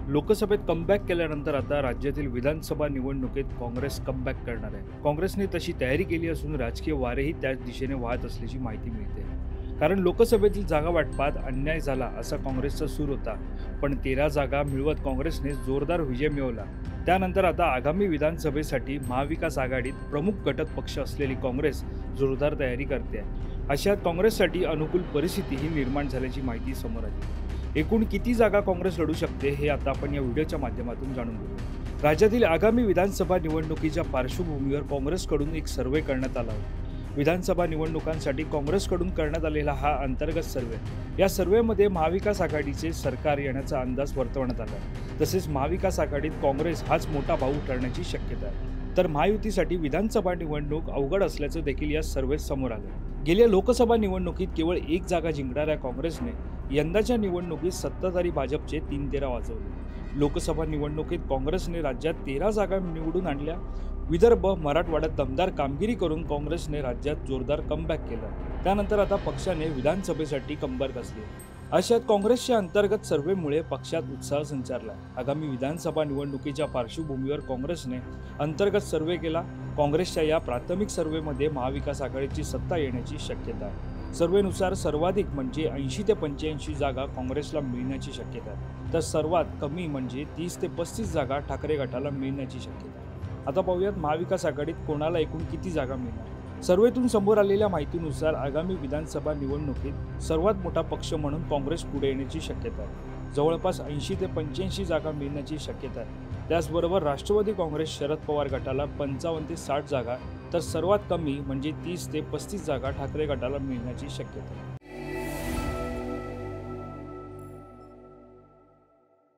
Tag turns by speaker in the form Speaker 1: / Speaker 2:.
Speaker 1: लोकसभेत कमबॅक केल्यानंतर आता राज्यातील विधानसभा निवडणुकीत काँग्रेस कमबॅक करणार आहे. काँग्रेसने तशी तयारी केली असून राजकीय वारेही त्याच दिशेने वाहत असल्याची माहिती मिळते. कारण लोकसभेतील जागा वाटपात अन्याय झाला असा काँग्रेसचा सूर होता, पण 13 जागा मिळवत काँग्रेसने जोरदार विजय मिळवला. त्यानंतर आता आगामी विधानसभेसाठी महाविकास आघाडीत प्रमुख घटक पक्ष असलेली काँग्रेस जोरदार तयारी करते आहे. अशात काँग्रेससाठी अनुकूल परिस्थितीही निर्माण झाल्याची माहिती समोर आली. एकूण किती जागा काँग्रेस लढू शकते हे आता आपण या व्हिडिओच्या माध्यमातून जाणून घेऊ. राज्यातील आगामी विधानसभा निवडणुकीच्या पार्श्वभूमीवर काँग्रेसकडून एक सर्व्हे करण्यात आला होता. विधानसभा निवडणुकांसाठी काँग्रेसकडून करण्यात आलेला हा अंतर्गत सर्व्हे. या सर्व्हेमध्ये महाविकास आघाडीचे सरकार येण्याचा अंदाज वर्तवण्यात आला. तसेच महाविकास आघाडीत काँग्रेस हाच मोठा भाऊ ठरण्याची शक्यता आहे. तर महायुतीसाठी विधानसभा निवडणूक अवघड असल्याचं देखील या सर्व्हेत समोर आलं. गेल्या लोकसभा निवडणुकीत केवळ एक जागा जिंकणाऱ्या काँग्रेसने यंदाच्या निवडणुकीत सत्ताधारी भाजपचे 3-13 वाजवले. लोकसभा निवडणुकीत काँग्रेसने राज्यात 13 जागा निवडून आणल्या. विदर्भ, मराठवाड्यात दमदार कामगिरी करून काँग्रेसने राज्यात जोरदार कमबॅक केलं. त्यानंतर आता पक्षाने विधानसभेसाठी कंबर कसली. अशात काँग्रेसच्या अंतर्गत सर्व्हेमुळे पक्षात उत्साह संचारला. आगामी विधानसभा निवडणुकीच्या पार्श्वभूमीवर काँग्रेसने अंतर्गत सर्व्हे केला. काँग्रेसच्या या प्राथमिक सर्व्हेमध्ये महाविकास आघाडीची सत्ता येण्याची शक्यता आहे. सर्व्हेनुसार सर्वाधिक म्हणजे 80 ते 85 जागा काँग्रेसला मिळण्याची शक्यता आहे, तर सर्वात कमी म्हणजे 30 ते 35 जागा ठाकरे गटाला मिळण्याची शक्यता आहे. आता पाहूयात महाविकास आघाडीत कोणाला एकूण किती जागा मिळणार. सर्व्हेतून समोर आलेल्या माहितीनुसार आगामी विधानसभा निवडणुकीत सर्वात मोठा पक्ष म्हणून काँग्रेस पुढे येण्याची शक्यता आहे. जवळपास 80 ते 85 जागा मिळण्याची शक्यता आहे. त्याचबरोबर राष्ट्रवादी काँग्रेस शरद पवार गटाला 55 ते 60 जागा, तर सर्वात कमी म्हणजे 30 ते 35 जागा ठाकरे गटाला मिळण्याची शक्यता आहे.